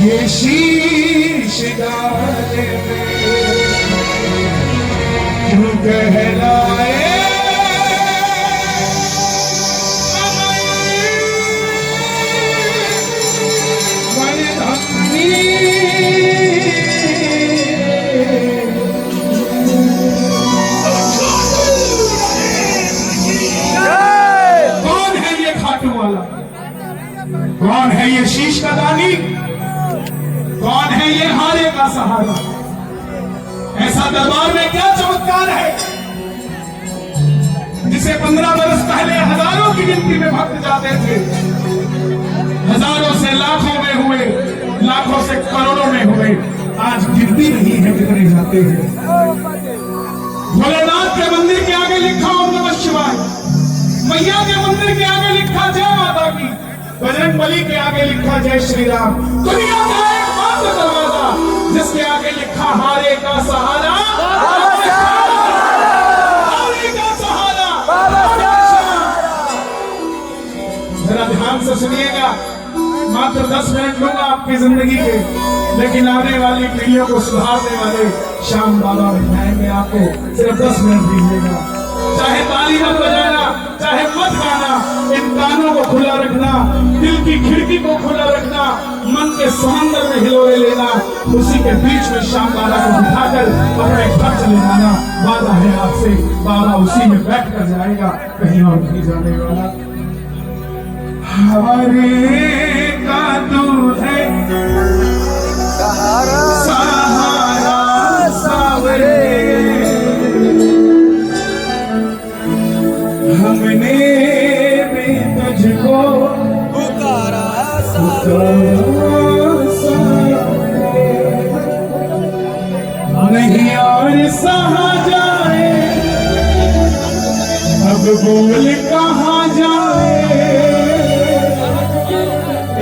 ये शीश डाले में क्यों कहलाए कौन है ये खाटू वाला? कौन है ये शीश का दानी? कौन है ये हारे का सहारा? ऐसा दरबार में क्या चमत्कार है जिसे 15 बरस पहले हजारों की गिनती में भक्त जाते थे, हजारों से लाखों में हुए, लाखों से करोड़ों में हुए, आज गिनती नहीं है कितने जाते हैं। भोलेनाथ के मंदिर के आगे लिखा ओम नमः शिवाय, मैया के मंदिर के आगे लिखा जय माता की, बजरंग बली के आगे लिखा जय श्री राम। दुनिया का एकमात्र दरवाजा जिसके आगे लिखा हारे का सहारा, हारे का सहारा। जरा ध्यान से सुनिएगा, मात्र 10 मिनट लूंगा आपकी जिंदगी के, लेकिन आने वाली पीढ़ियों को सुधारने वाले श्याम बाबा बिठाएंगे आपको। सिर्फ 10 मिनट दीजिएगा। चाहे ताली मत बजाना, चाहे मत गाना, इन कानों को खुला रखना, दिल की खिड़की को खुला रखना, मन के समंदर में हिलोरे लेना, उसी के बीच में श्याम बाबा को बिठाकर अपने घर चले जाना। वादा है आपसे, बाबा उसी में बैठ कर जाएगा, कहीं और नहीं जाने वाला। हमारे का तू है सहारा सावरे, हमने भी तुझको पुकारा नहीं और सहा जाए, अब बोल कहाँ जाए।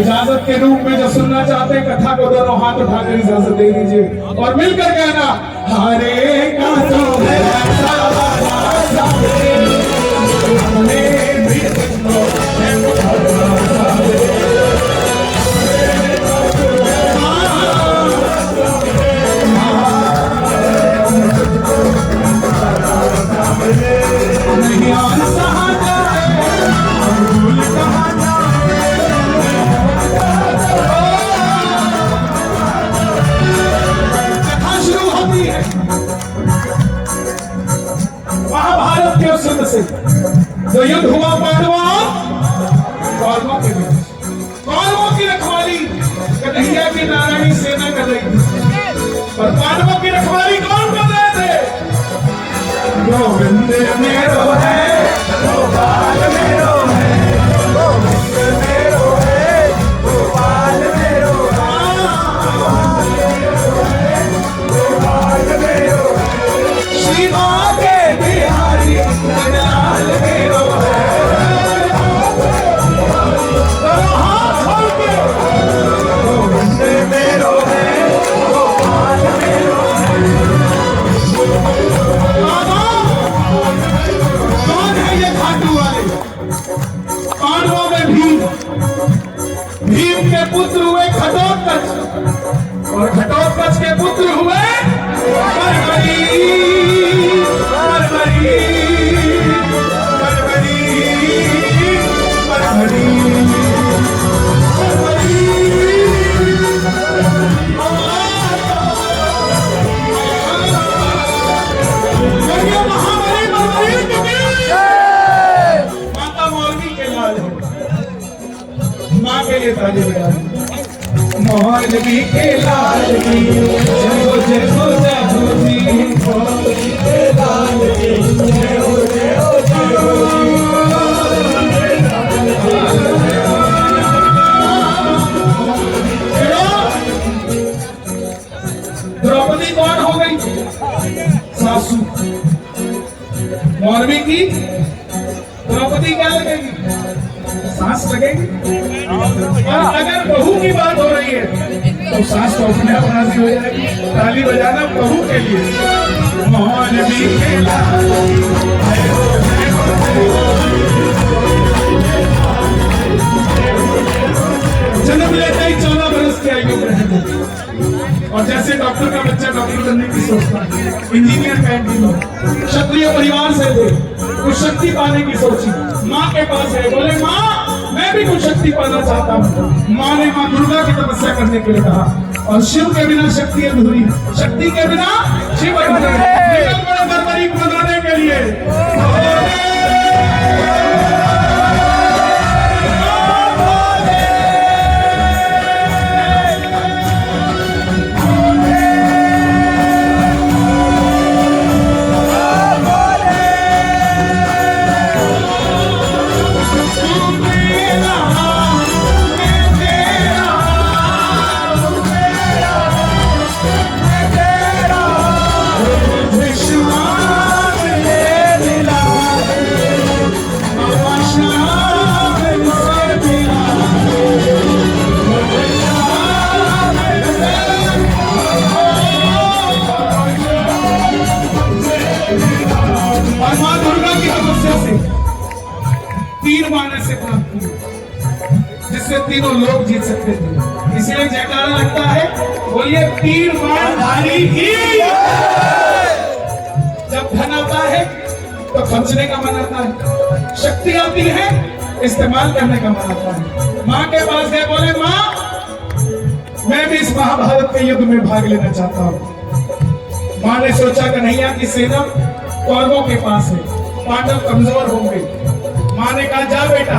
इजाजत के रूप में जो सुनना चाहते हैं कथा को, दोनों हाथ उठाकर इजाजत दे दीजिए और मिलकर कहना हरे का तो है हमने भी तुझको नहीं और सहा जाए, भूल कहाँ जाए। कथा शुरू होती है महाभारत के उस युद्ध से, जो युद्ध हुआ पांडवों और कौरवों के बीच। कौरवों की रखवाली कन्हैया की नारायणी सेना कर रही थी, और पांडवों की रखवाली कौन कर रहे थे? गोविंद मेरो है, गोपाल मेरो है, गोविंद मेरो है, गोपाल मेरो है, गोपाल मेरो है, शिवा के बिहारी लाल मेरो है। हाथ खोल के गोविंद मेरो है, गोपाल मेरो है। कौन है ये खाटू वाले? पांडवों में भीम, भीम के पुत्र हुए घटोत्कच, और घटोत्कच के पुत्र हुए बर्बरी, बर्बरी, बर्बरी, बर्बरी, माँ के लिए ताली बजा मौलवी के लाल की जय हो जय हो जय हो जी, मौलवी के लाल की जय हो जय हो जय हो जी। द्रौपदी कौन हो गई? सासू। मौलवी की द्रौपदी क्या लगेगी? सास लगेगी। और अगर बहू की बात हो रही है तो सास तो अपने आप राजी हो जाएगी। ताली बजाना बहू के लिए। मौलवी के लाल जय हो जय हो जय हो जन्म लेते ही 14 बरस की आयु में है। और जैसे डॉक्टर का बच्चा डॉक्टर बनने की सोचता है, इंजीनियर का इंजीनियर, क्षत्रिय परिवार से थे, कुछ शक्ति पाने की सोची, माँ के पास है, बोले माँ मैं भी कुछ शक्ति पाना चाहता हूँ। माँ ने माँ दुर्गा की तपस्या करने के लिए कहा, और शिव के बिना शक्ति अधूरी, शक्ति के बिना शिव अधूरे। निकल पड़े बर्बरी को बनाने के लिए। तीर मारने से प्राप्त हुई, जिससे तीनों लोग जीत सकते थे। इसलिए जयकारा लगता है, बोलिए तीर बाणधारी की। जब धन आता है तो खर्चने का मन आता है, शक्ति आती है इस्तेमाल करने का मन आता है। माँ के पास गए, बोले माँ मैं भी इस महाभारत के युद्ध में भाग लेना चाहता हूँ। माँ ने सोचा कन्हैया की सेना कौरवों के पास है, पांडव कमजोर होंगे। माँ ने कहा जा बेटा,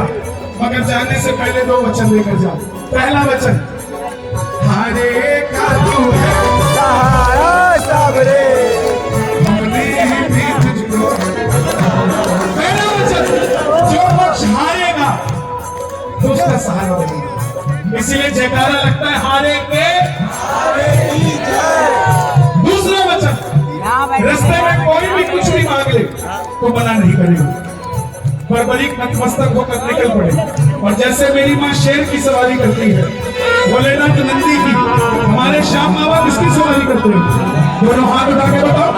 मगर जाने से पहले 2 वचन लेकर जाओ। पहला वचन, हारे का तू है सहारा सबरे, हमने भी तुझको। पहला वचन, जो पक्ष हारेगा तो उसका सहारा बनेगा। इसीलिए जयकारा लगता है, हारे के हारे ही जय। दूसरा वचन, रास्ते में कोई भी कुछ भी मांग ले तो मना नहीं करेगा। बर्बरीक नतमस्तक होकर निकल पड़े। और जैसे मेरी माँ शेर की सवारी करती है, भोलेनाथ नंदी की, हमारे श्याम बाबा किसकी सवारी करते हैं? दोनों हाथ उठा के बताओ।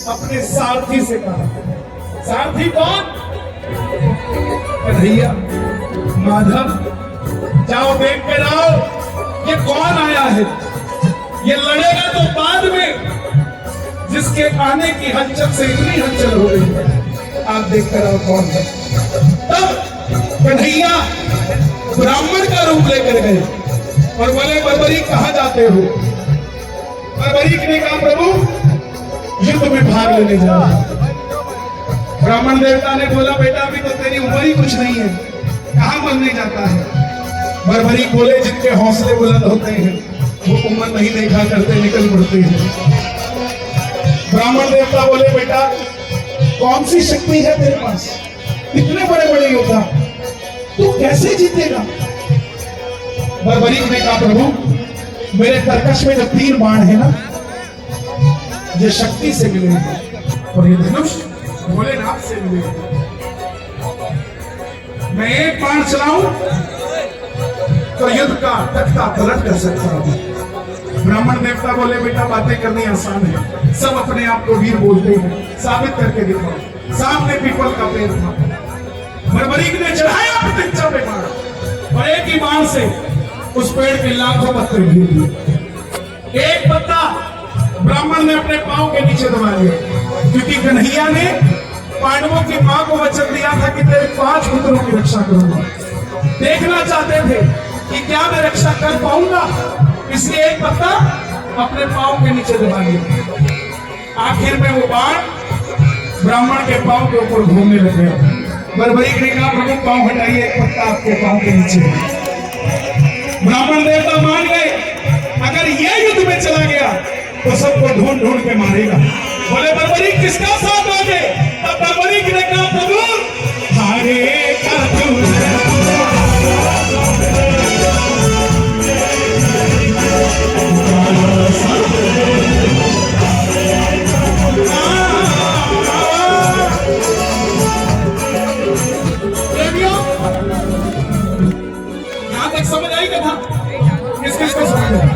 अपने सारथी से कहा, सारथी कौन? कन्हैया, माधव, जाओ देख कर आओ ये कौन आया है। ये लड़ेगा तो बाद में, जिसके आने की हलचल से इतनी हलचल हो रही है, आप देख कर आओ कौन है। तब कन्हैया ब्राह्मण का रूप लेकर गए और बोले बर्बरीक कहाँ जाते हो? बर्बरीक ने कहा प्रभु युद्ध में भाग लेने जा रहा हूं। ब्राह्मण देवता ने बोला बेटा अभी तो तेरी उम्र ही कुछ नहीं है, कहां बनने जाता है? बर्बरीक बोले जिनके हौसले बुलंद होते हैं वो उम्र नहीं देखा करते, निकल पड़ते हैं। ब्राह्मण देवता बोले बेटा कौन सी शक्ति है तेरे पास, इतने बड़े बड़े योद्धा, तू कैसे जीतेगा? बर्बरीक ने कहा प्रभु मेरे तरकश में जो 3 बाण है ना, ये शक्ति से मिले हैं और ये धनुष भोलेनाथ से मिले हैं। मैं एक बाण चलाऊं तो युद्ध का तख्ता पलट कर सकता हूं। ब्राह्मण देवता बोले बेटा बातें करनी आसान है, सब अपने आप को वीर बोलते हैं, साबित करके दिखाओ। सामने पीपल का पेड़ था, बर्बरीक ने चढ़ाया प्रतीक्षा पे बाण और एक ही बाण से उस पेड़ के लाखों पत्ते गिर दिए। एक पत्ता ब्राह्मण ने अपने पांव के नीचे दबा लिया, क्योंकि कन्हैया ने पांडवों की मां को वचन दिया था कि तेरे 5 पुत्रों की रक्षा करूंगा। देखना चाहते थे कि क्या मैं रक्षा कर पाऊंगा, इसलिए एक पत्ता अपने पांव के नीचे दबा लिया। आखिर में वो बाण ब्राह्मण के पांव के ऊपर घूमने लग गया बर्बरीक ने कहा प्रभु पांव हटाइए, एक पत्ता आपके पांव के नीचे। ब्राह्मण देवता मान गए, अगर ये युद्ध में चला गया तो सबको ढूंढ ढूंढ के मारेगा। बोले बर्बरीक किसका साथ दोगे? तब बर्बरीक ने कहा प्रभु हारे का यहां तक समझ आई कथा? किस किस को समझ आई?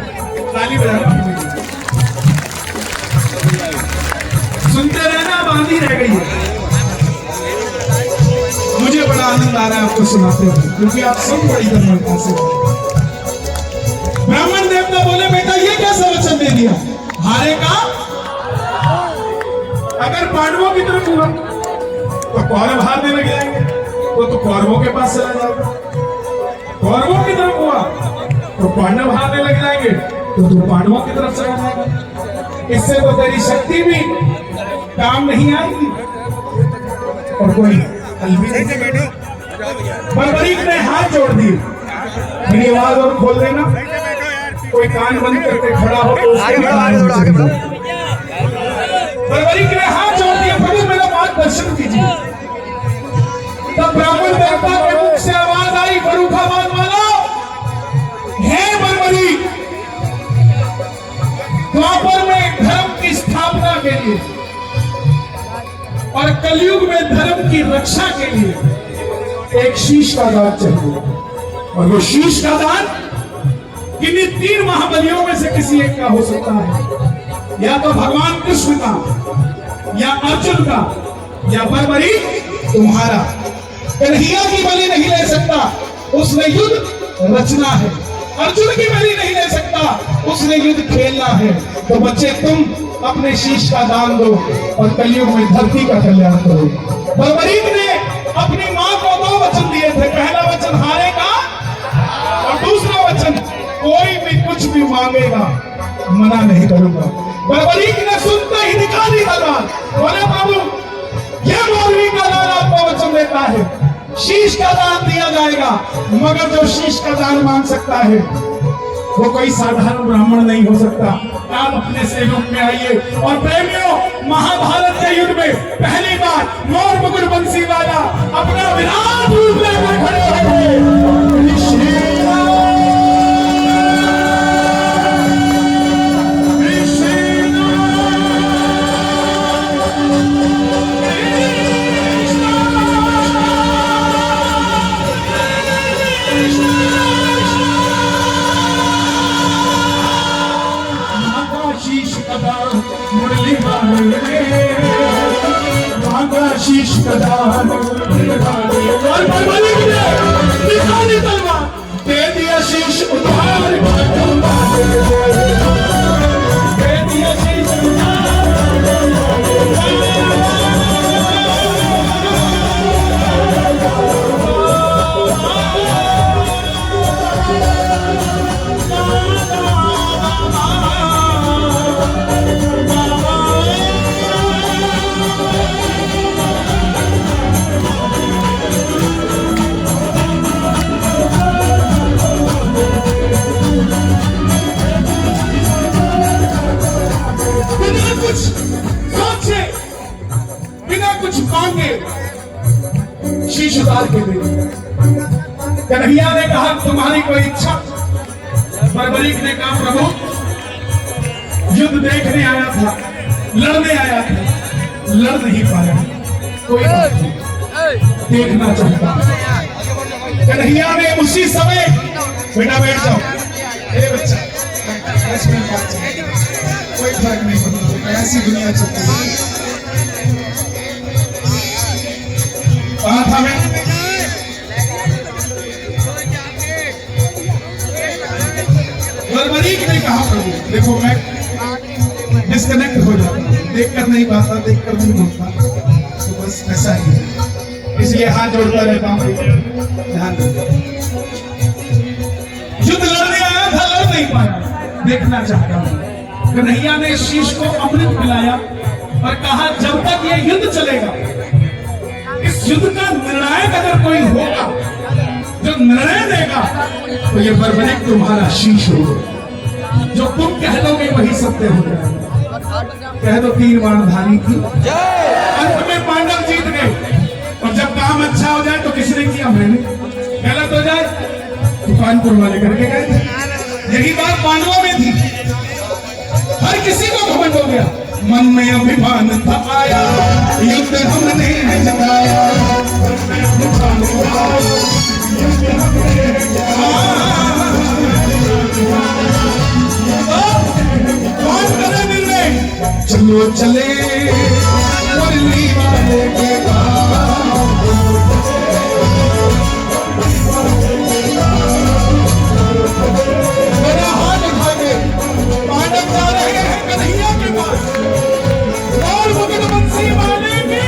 ताली बजाना। सुनते रहना, बांधी रह गई है। मुझे बड़ा आनंद आ रहा है आपको सुनाते हुए, क्योंकि आप सब बड़ी धर्मता से। ब्राह्मण देवता बोले बेटा ये कैसा वचन दे दिया? हारे का अगर पांडवों की तरफ हुआ तो कौरव हारने लग जाएंगे, तो कौरवों के पास चला जाएगा। कौरवों की तरफ हुआ तो पांडव हारने लग जाएंगे, तो तू पांडवों की तरफ चला जाएगा। इससे तो तेरी शक्ति भी काम नहीं आएगी और कोई हल भी नहीं। बर्बरीक ने हाथ जोड़ दिए। मेरी आवाज और खोल देना, कोई कान बंद करके खड़ा हो तो उसके कान नीचे कर दो। बर्बरीक ने हाथ जोड़ दिया, प्रभु मेरा मार्गदर्शन कीजिए। तब ब्राह्मण देवता के मुख से आवाज आई, फर्रुखाबाद वालों, हे बर्बरीक, द्वापर में धर्म की स्थापना के लिए और कलयुग में धर्म की रक्षा के लिए एक शीश का दान चाहिए। और वो शीश का दान किन्हीं 3 महाबलियों में से किसी एक का हो सकता है, या तो भगवान कृष्ण का, या अर्जुन का, या बर्बरीक तुम्हारा। कन्हैया की बलि नहीं ले सकता, उसने युद्ध रचना है। अर्जुन की बलि नहीं ले सकता, उसने युद्ध खेलना है। तो बच्चे तुम अपने शीश का दान दो और कलयुग में धरती का कल्याण करो। बर्बरीक ने अपनी मां को 2 वचन दिए थे। पहला वचन हारे का और दूसरा वचन कोई भी कुछ भी मांगेगा मना नहीं करूंगा। बर्बरीक ने सुनते ही दिखा दी तलवार। बोले प्रभु यह मौलवी का दान आपको वचन देता है, शीश का दान दिया जाएगा, मगर जो शीश का दान मांग सकता है वो कोई साधारण ब्राह्मण नहीं हो सकता। आप अपने से रूप में आइए। और प्रेमियों, महाभारत के युद्ध में पहली बार मोर मुकुट बंसी वाला अपना विराट रूप लेकर खड़े हुए। शीश का दान और बर्बरीक ने दिखा दी तलवार, दे दिया शीश उतार, दे दिया शीश शीश उतार के दे। कन्हैया ने कहा तुम्हारी कोई इच्छा? बर्बरीक ने कहा प्रभु युद्ध देखने आया था, लड़ने आया था, लड़ नहीं पाया, कोई बात नहीं, देखना चाहता। कन्हैया ने उसी समय, बेटा बैठ जाओ, बच्चा कोई फर्क नहीं पड़ता, ऐसी दुनिया चलती है। कहा था मैं बर्बरीक ने कहा प्रभु देखो मैं डिस्कनेक्ट हो जाता हूं, देखकर नहीं पाता, देखकर नहीं बोलता, तो बस ऐसा ही है, इसलिए हाथ जोड़ता रहता हूं। ध्यान दो, युद्ध लड़ने आया था, लड़ नहीं पाया, देखना चाहता हूं। कन्हैया ने शीश को अमृत पिलाया और कहा जब तक ये युद्ध चलेगा, इस युद्ध का निर्णायक अगर कोई होगा जो निर्णय देगा तो ये बर्बरिक तुम्हारा शीश होगा। जो तुम कह दोगे वही सत्य हो जाएगा। कह दो 3 बाणधारी की अंत में पांडव जीत गए। और जब काम अच्छा हो जाए तो किसने किया? मैंने। गलत हो जाए तो कानपुर वाले करके गए। यही बात पांडवों में थी। हर किसी को घमंड हो गया, मन में अभिमान था आया, युद्ध हमने जिताया, मन में अभिमान था आया, युद्ध हमने जिताया। कौन करे निर्णय? चलो चले मुरली वाले के मेरा हाथ उठा के पांडव जा रहे हैं कन्हैया के पास। और मुकुट बंसी वाले की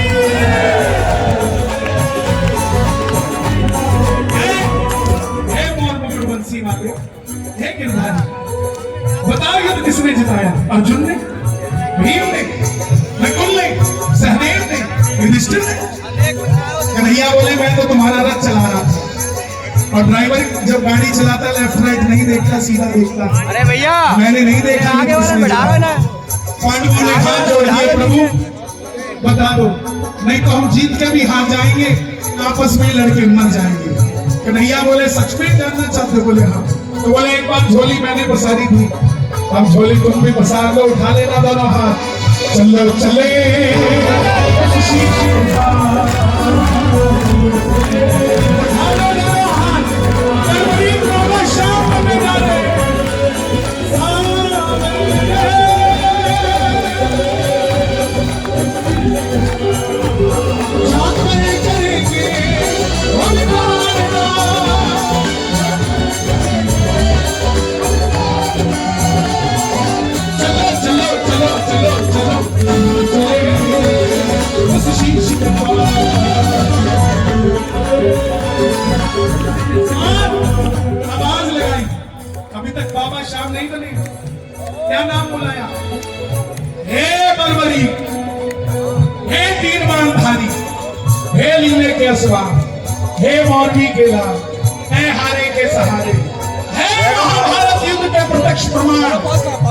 हे मोर मुकुट बंसी वाले, हे गिरधारी, बताओ युद्ध किसने जिताया? अर्जुन ने, भीम ने, नकुल ने, सहदेव ने, युधिष्ठिर ने? कन्हैया बोले मैं तो तुम्हारा रथ चला रहा था। और ड्राइवर जब गाड़ी चलाता लेफ्ट राइट नहीं देखता, सीधा देखता। अरे भैया मैंने नहीं देखा। आगे वाला बढ़ावा ना। पांडवों ने हाथ जोड़ दिए, प्रभु बता दो, नहीं तो हम जीत के भी हार जाएंगे, आपस में लड़के मर जाएंगे। कन्हैया बोले सच में जानना चाहते? बोले हाँ। तो बोले एक बार झोली मैंने पसारी थी, अब झोली तुम भी पसार लो, उठा लेना दोनों हाथ। चलो चले आवाज लगाई। अभी तक बाबा शाम नहीं बने, क्या नाम बुलाया? हे बर्बरी, हे 3 बाणधारी, हे लीले के असवार, हे मौर्वी के लाल, हे हारे के सहारे, हे महाभारत युद्ध के प्रत्यक्ष प्रमाण।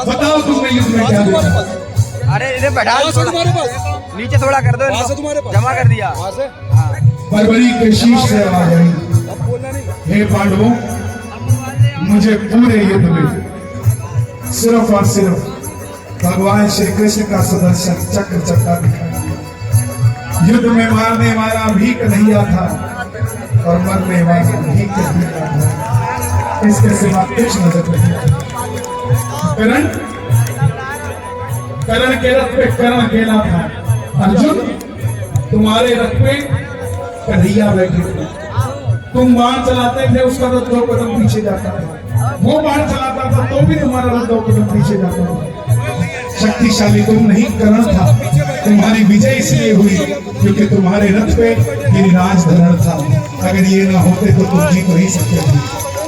बताओ तुमने युद्ध में क्या देखा? अरे इधर बैठा नीचे थोड़ा कर दो, जमा कर दिया। बर्बरी के शीश से आवाज आई, हे पांडवों, मुझे पूरे युद्ध में सिर्फ और सिर्फ भगवान श्री कृष्ण का सुदर्शन चक्र चक्का दिखाई दिया। युद्ध में मारने वाला भी कन्हैया था और मरने वाला भी कन्हैया था। इसके सिवा कुछ नजर नहीं आता। कर्ण के रथ पे कर्ण अकेला था। अर्जुन, तुम्हारे रथ पे कन्हैया बैठे थे। तुम बाण चलाते थे, उसका रथ 2 कदम पीछे जाता था। वो बाण चलाता था तो भी तुम्हारा रथ 2 कदम पीछे जाता था। शक्तिशाली तुम नहीं, कर्ण था। तुम्हारी विजय इसलिए हुई क्योंकि तुम्हारे रथ पे गिरिराज धरण था। अगर ये ना होते तो तुम जीत नहीं सकते थे।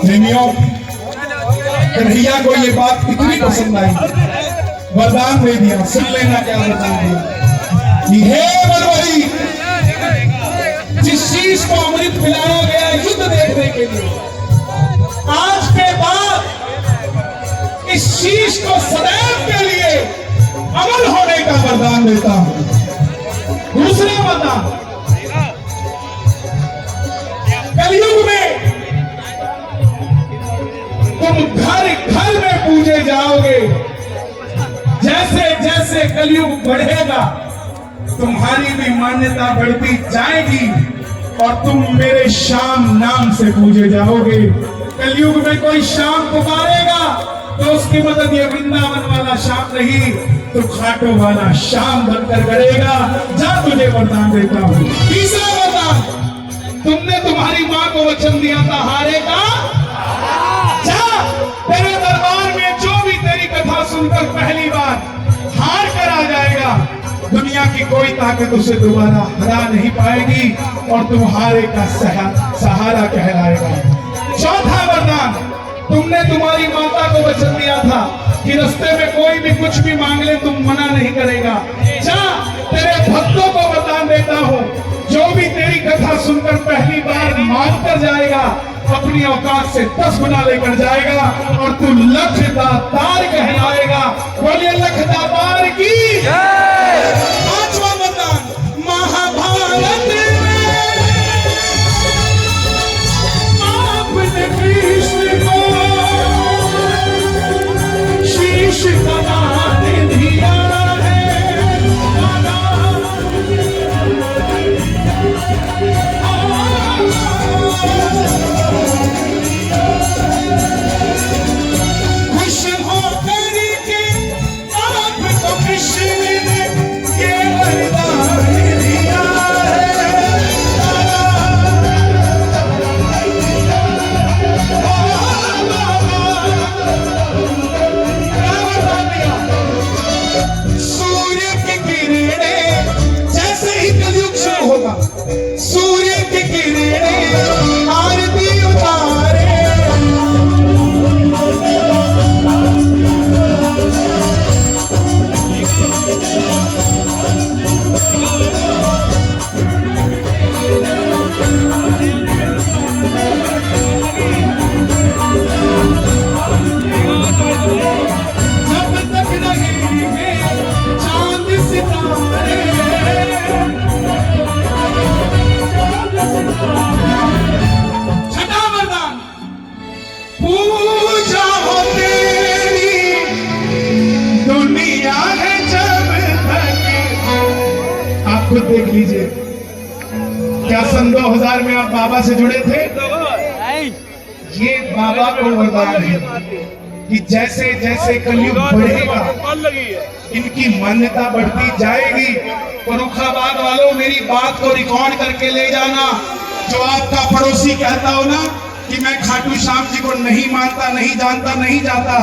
प्रेमियों, कन्हैया को ये बात इतनी पसंद आई, वरदान दे दिया। सुन लेना क्या वरदान दिया कि हे बर्बरी, जिस शीश को अमृत पिलाया गया युद्ध देखने के लिए, आज के बाद इस शीश को सदैव के लिए अमर होने का वरदान देता हूं। दूसरा वरदान, कलयुग में तुम घर घर में पूजे जाओगे। जैसे जैसे कलयुग बढ़ेगा तुम्हारी भी मान्यता बढ़ती जाएगी और तुम मेरे श्याम नाम से पूजे जाओगे। कलयुग में कोई श्याम पुकारेगा तो उसकी मदद ये वृंदावन वाला श्याम नहीं, तो खाटो वाला श्याम बनकर करेगा। जा, तुझे वरदान देता हूं। तीसरा वरदान, तुमने तुम्हारी मां को वचन दिया था हारे का, जा तेरे दरबार में जो भी तेरी कथा सुनकर पहली बार हार कर आ जाएगा, दुनिया की कोई ताकत उसे दोबारा हरा नहीं पाएगी और तुम हारे का सहारा कहलाएगा। चौथा वरदान, तुमने तुम्हारी माता को वचन दिया था कि रास्ते में कोई भी कुछ भी मांग ले तुम मना नहीं करेगा। जा, तेरे भक्तों को वरदान देता हूं, जो भी तेरी कथा सुनकर पहली बार मान कर जाएगा, अपनी औकात से 10 गुना लेकर जाएगा और तू लखदातार कहलाएगा। बोलिए लखदातार की पांचवा वरदान। महाभारत में आपने कृष्ण को शीश कमान दिया है। खुश होकर के आपको कृष्ण ने ये वरदान दिया है। सूर्य की किरणें जैसे ही कलयुग शुरू होगा, सूर्य की किरणें आरती उतारे। जब तक रहेंगे चांद सितारे, छठा वरदान। पूजा हो तेरी दुनिया है जब तक। आप खुद देख लीजिए, क्या सन 2000 में आप बाबा से जुड़े थे? ये बाबा को वरदान है कि जैसे जैसे कलयुग बढ़ेगा इनकी मान्यता बढ़ती जाएगी। फर्रुखाबाद वालों, मेरी बात को रिकॉर्ड करके ले जाना। जो आपका पड़ोसी कहता हो ना कि मैं खाटू श्याम जी को नहीं मानता, नहीं जानता, नहीं जाता,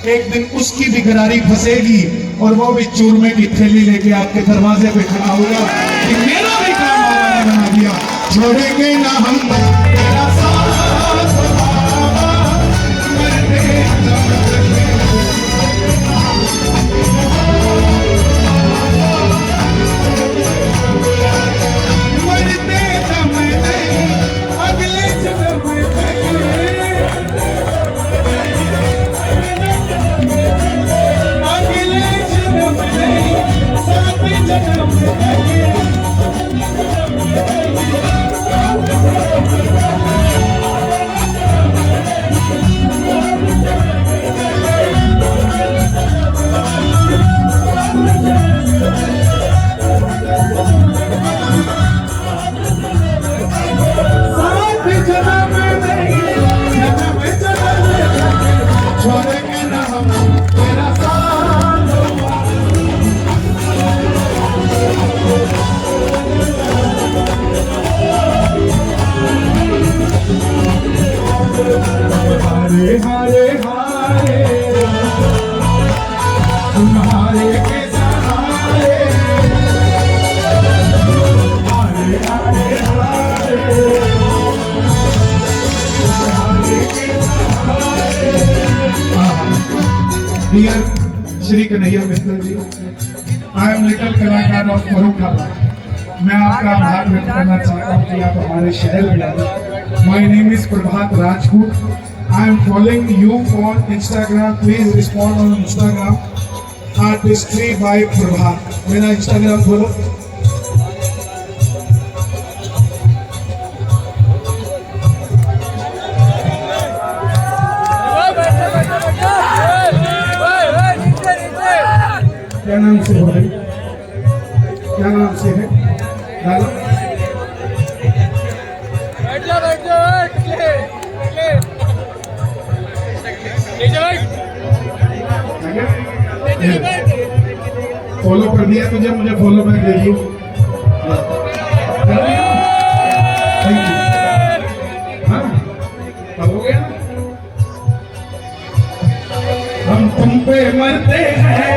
एक दिन उसकी भी गरारी फंसेगी और वो भी चूरमे की थैली लेके आपके दरवाजे पे खड़ा होगा कि मेरा भी काम बाबा ने बना दिया। छोड़ेंगे ना हम तेरा साथ बाबा, मरते दम तक। मरते दम तक, अगले जन्म तक। अगले जन्म नहीं, सात जन्म तक। सात जन्म नहीं, जन्म जन्म छोड़ेंगे ना हम तेरा साथ। हरे हरे हरे तुम्हारे के सहारे, हरे हरे हरे तुम्हारे के सहारे। Dear Shri Kanhaiya Mittal ji, I am little kalakar of Farrukhabad. मैं आपका आभार व्यक्त करना चाहता हूँ कि आप हमारे शहर में आए। My name is Prabhat Rajput. I am following you on Instagram. Please respond on Instagram. Artistry by Prabhat. मेरा Instagram खोलो। क्या नाम से है? क्या नाम से है? डालो। फॉलो कर दिया तुझे, मुझे फॉलो बैक दे दियो। Thank you. हाँ, अब हो गया। हम तुम पे मरते हैं।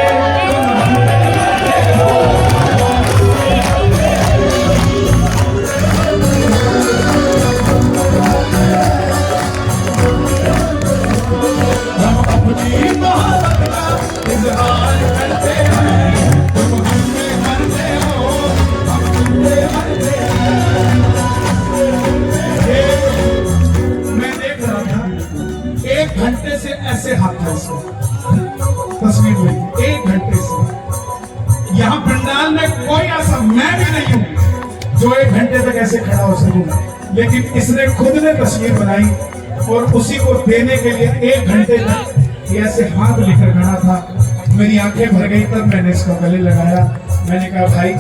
तस्वीर ली 1 घंटे से। यहाँ पंडाल में कोई ऐसा मैं भी नहीं हूं जो 1 घंटे तक ऐसे खड़ा हो सकूं, लेकिन इसने खुद ने तस्वीर बनाई और उसी को देने के लिए 1 घंटे तक ये ऐसे हाथ लेकर खड़ा था। मेरी आंखें भर गई, तब मैंने इसको गले लगाया। मैंने कहा भाई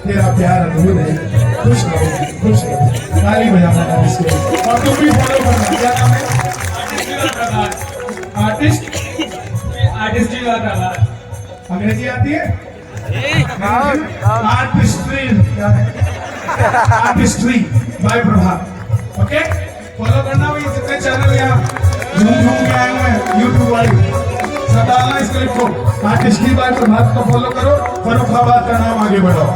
तेरा प्यार अद्भुत है, खुश रहो, खुश रहो। ताली बजाना था इसके और तुम भी फॉलो करना। क्या नाम है? आर्टिस्ट आर्टिस्ट जी बात करना। अंग्रेजी आती है? आर्टिस्ट्री क्या है? आर्टिस्ट्री बाय प्रभात। ओके, फॉलो करना भाई। जितने चैनल यहाँ घूम घूम के आए हुए हैं यूट्यूब वाले, सब डालना इस क्लिप को। आर्टिस्ट्री बाय प्रभात को फॉलो करो, फर्रुखाबाद का नाम आगे बढ़ाओ।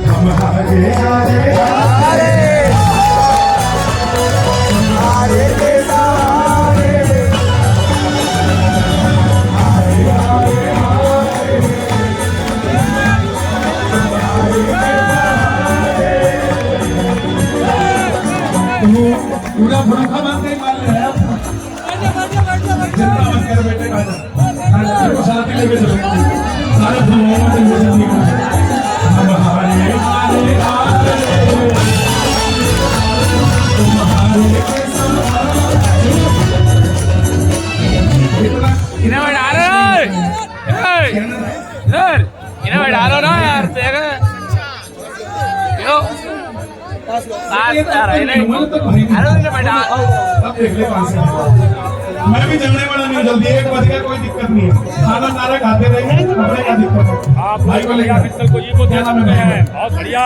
हम हारे हारे हारे पूरा फर्रुखाबाद का ही माल है। जितना मन करे बेटे का शादी लेके चलो, सारे फुलवामा में जल्दी हम हारे हारे हारे तुम हारे के साथ। इन्हें मैं डालो इधर, इन्हें मैं डालो ना यार, देख क्यों मैं भी जमने वाला नहीं, जल्दी 1 बज गया, कोई दिक्कत नहीं है। खाना नारा खाते रहेंगे, अपने क्या दिक्कत है। आप भाई को लेकर पिस्तल को जी को ध्यान में है। बहुत बढ़िया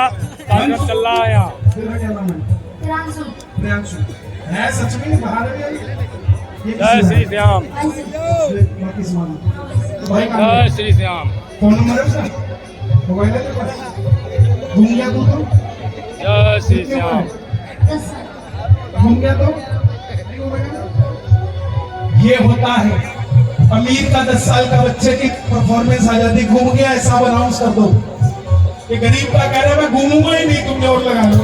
कार्यक्रम चल रहा है यहाँ। तेरा क्या नाम है? प्रियांशु। है सच में बाहर है ये? जय श्री श्याम, बाकी सामान तो भाई का जय श्री श्याम। फोन नंबर है उसका? मोबाइल है तेरे पास? घूम गया तू तो? जय श्री श्याम। घूम गया तो ये होता है अमीर का 10 साल का बच्चे की परफॉर्मेंस आ जाती। घूम गया ऐसा अनाउंस कर दो। ये गरीब का कह रहा है मैं घूमूंगा ही नहीं, तुम जोर लगा लो।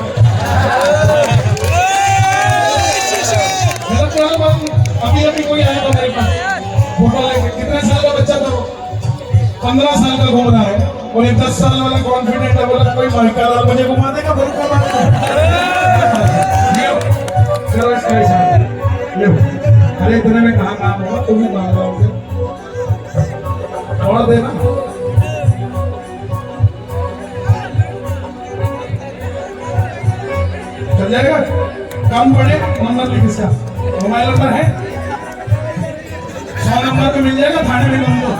अभी अभी कोई आएगा मेरे पास फोटो लेके, कितने साल का बच्चा था वो? 15 साल का घूम रहा है और ये 10 साल वाला कॉन्फिडेंट है, बोला कोई माइका लाल मुझे घुमा देगा अरे इतने में कहा काम होगा, तुम ही मांग रहे और देना। चल जाएगा, कम पड़े। नंबर लिख इसका, मोबाइल नंबर है 100 नंबर पे मिल जाएगा, थाने में नंबर।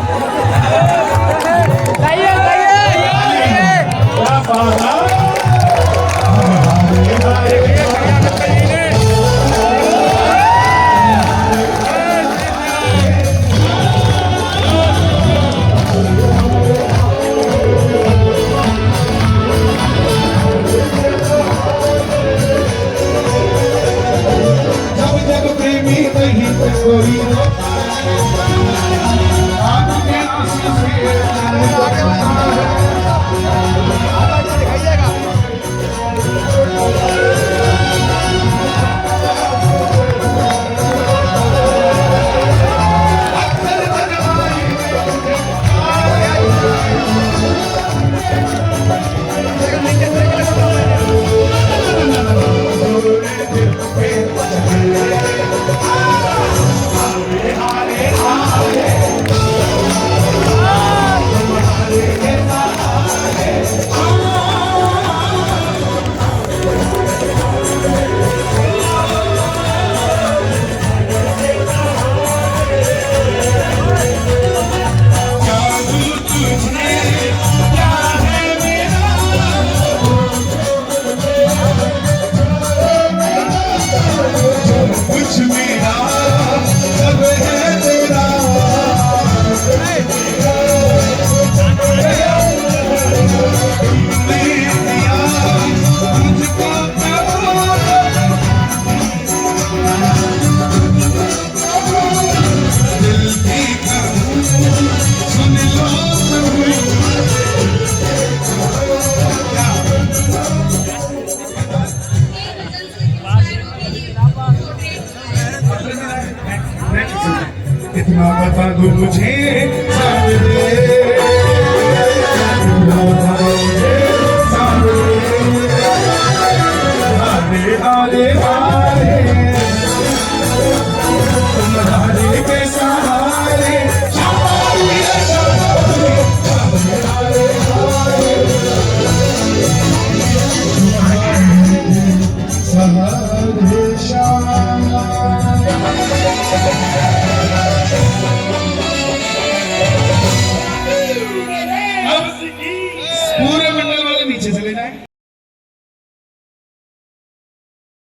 हारे हारे कितना बता दूं मुझे सब दे